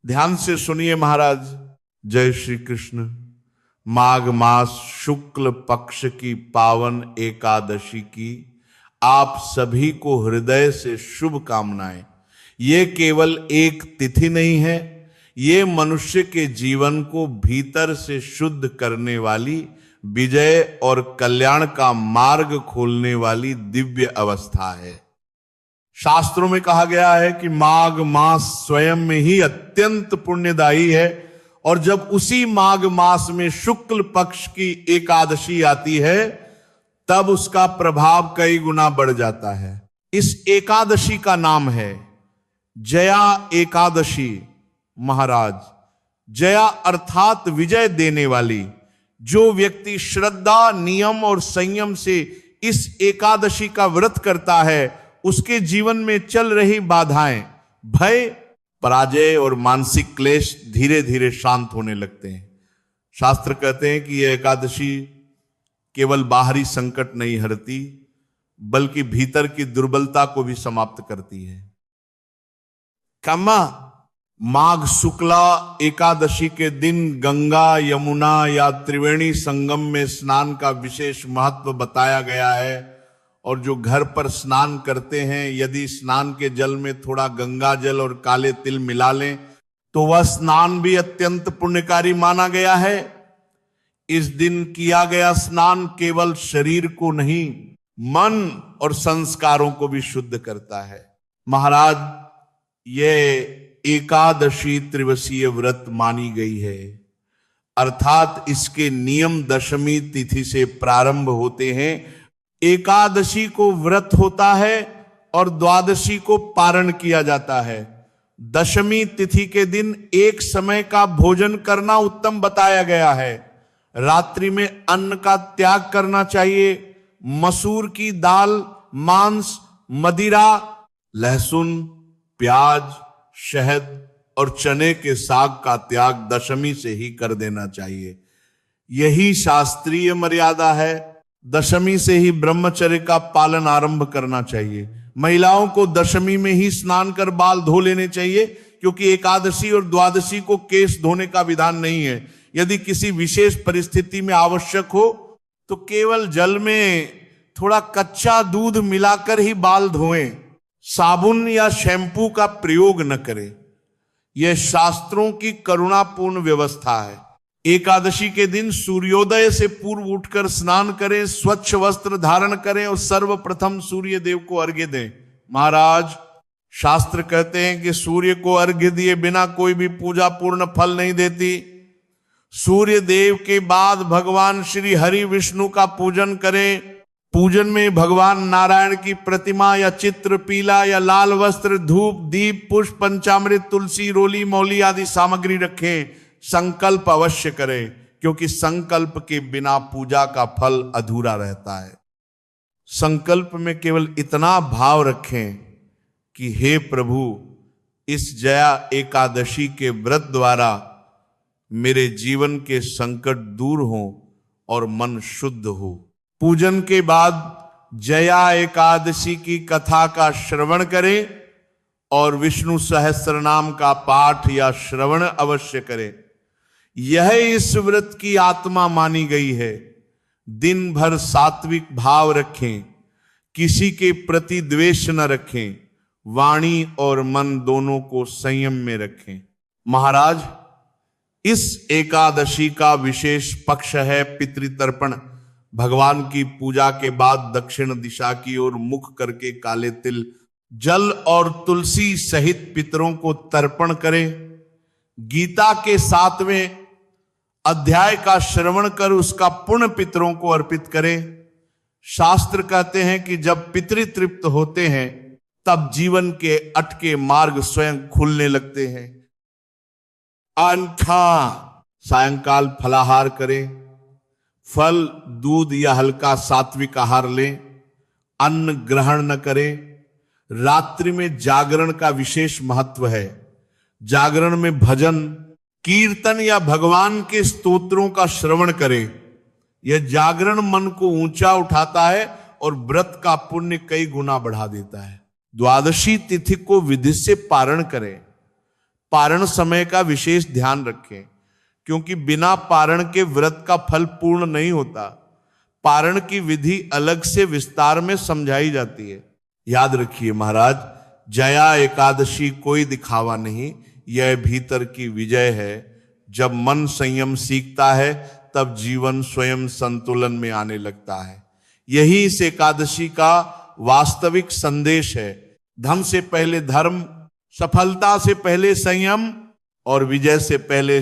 ध्यान से सुनिए महाराज। जय श्री कृष्ण। माघ मास शुक्ल पक्ष की पावन एकादशी की आप सभी को हृदय से शुभकामनाएं। ये केवल एक तिथि नहीं है, ये मनुष्य के जीवन को भीतर से शुद्ध करने वाली, विजय और कल्याण का मार्ग खोलने वाली दिव्य अवस्था है। शास्त्रों में कहा गया है कि माघ मास स्वयं में ही अत्यंत पुण्यदायी है, और जब उसी माघ मास में शुक्ल पक्ष की एकादशी आती है तब उसका प्रभाव कई गुना बढ़ जाता है। इस एकादशी का नाम है जया एकादशी। महाराज, जया अर्थात विजय देने वाली। जो व्यक्ति श्रद्धा, नियम और संयम से इस एकादशी का व्रत करता है, उसके जीवन में चल रही बाधाएं, भय, पराजय और मानसिक क्लेश धीरे धीरे शांत होने लगते हैं। शास्त्र कहते हैं कि यह एकादशी केवल बाहरी संकट नहीं हरती, बल्कि भीतर की दुर्बलता को भी समाप्त करती है। माघ शुक्ला एकादशी के दिन गंगा, यमुना या त्रिवेणी संगम में स्नान का विशेष महत्व बताया गया है। और जो घर पर स्नान करते हैं, यदि स्नान के जल में थोड़ा गंगा जल और काले तिल मिला लें तो वह स्नान भी अत्यंत पुण्यकारी माना गया है। इस दिन किया गया स्नान केवल शरीर को नहीं, मन और संस्कारों को भी शुद्ध करता है। महाराज, ये एकादशी त्रिवसीय व्रत मानी गई है, अर्थात इसके नियम दशमी तिथि से प्रारंभ होते हैं। एकादशी को व्रत होता है और द्वादशी को पारण किया जाता है। दशमी तिथि के दिन एक समय का भोजन करना उत्तम बताया गया है। रात्रि में अन्न का त्याग करना चाहिए। मसूर की दाल, मांस, मदिरा, लहसुन, प्याज, शहद और चने के साग का त्याग दशमी से ही कर देना चाहिए। यही शास्त्रीय मर्यादा है। दशमी से ही ब्रह्मचर्य का पालन आरंभ करना चाहिए। महिलाओं को दशमी में ही स्नान कर बाल धो लेने चाहिए, क्योंकि एकादशी और द्वादशी को केश धोने का विधान नहीं है। यदि किसी विशेष परिस्थिति में आवश्यक हो तो केवल जल में थोड़ा कच्चा दूध मिलाकर ही बाल धोएं, साबुन या शैंपू का प्रयोग न करें। यह शास्त्रों की करुणापूर्ण व्यवस्था है। एकादशी के दिन सूर्योदय से पूर्व उठकर स्नान करें, स्वच्छ वस्त्र धारण करें और सर्वप्रथम सूर्य देव को अर्घ्य दें। महाराज, शास्त्र कहते हैं कि सूर्य को अर्घ्य दिए बिना कोई भी पूजा पूर्ण फल नहीं देती। सूर्य देव के बाद भगवान श्री हरि विष्णु का पूजन करें। पूजन में भगवान नारायण की प्रतिमा या चित्र, पीला या लाल वस्त्र, धूप, दीप, पुष्प, पंचामृत, तुलसी, रोली, मौली आदि सामग्री रखें। संकल्प अवश्य करें, क्योंकि संकल्प के बिना पूजा का फल अधूरा रहता है। संकल्प में केवल इतना भाव रखें कि हे प्रभु, इस जया एकादशी के व्रत द्वारा मेरे जीवन के संकट दूर हों और मन शुद्ध हो। पूजन के बाद जया एकादशी की कथा का श्रवण करें और विष्णु सहस्रनाम का पाठ या श्रवण अवश्य करें। यह इस व्रत की आत्मा मानी गई है। दिन भर सात्विक भाव रखें, किसी के प्रति द्वेष न रखें, वाणी और मन दोनों को संयम में रखें। महाराज, इस एकादशी का विशेष पक्ष है पितृतर्पण। भगवान की पूजा के बाद दक्षिण दिशा की ओर मुख करके काले तिल, जल और तुलसी सहित पितरों को तर्पण करें। गीता के 7वें अध्याय का श्रवण कर उसका पुण्य पितरों को अर्पित करें। शास्त्र कहते हैं कि जब पितृ तृप्त होते हैं तब जीवन के अटके मार्ग स्वयं खुलने लगते हैं। अन्यथा सायंकाल फलाहार करें, फल, दूध या हल्का सात्विक आहार लें, अन्न ग्रहण न करें। रात्रि में जागरण का विशेष महत्व है। जागरण में भजन, कीर्तन या भगवान के स्तोत्रों का श्रवण करें। यह जागरण मन को ऊंचा उठाता है और व्रत का पुण्य कई गुना बढ़ा देता है। द्वादशी तिथि को विधि से पारण करें। पारण समय का विशेष ध्यान रखें, क्योंकि बिना पारण के व्रत का फल पूर्ण नहीं होता। पारण की विधि अलग से विस्तार में समझाई जाती है। याद रखिए महाराज, जया एकादशी कोई दिखावा नहीं, यह भीतर की विजय है। जब मन संयम सीखता है तब जीवन स्वयं संतुलन में आने लगता है। यही इस एकादशी का वास्तविक संदेश है। धन से पहले धर्म, सफलता से पहले संयम और विजय से पहले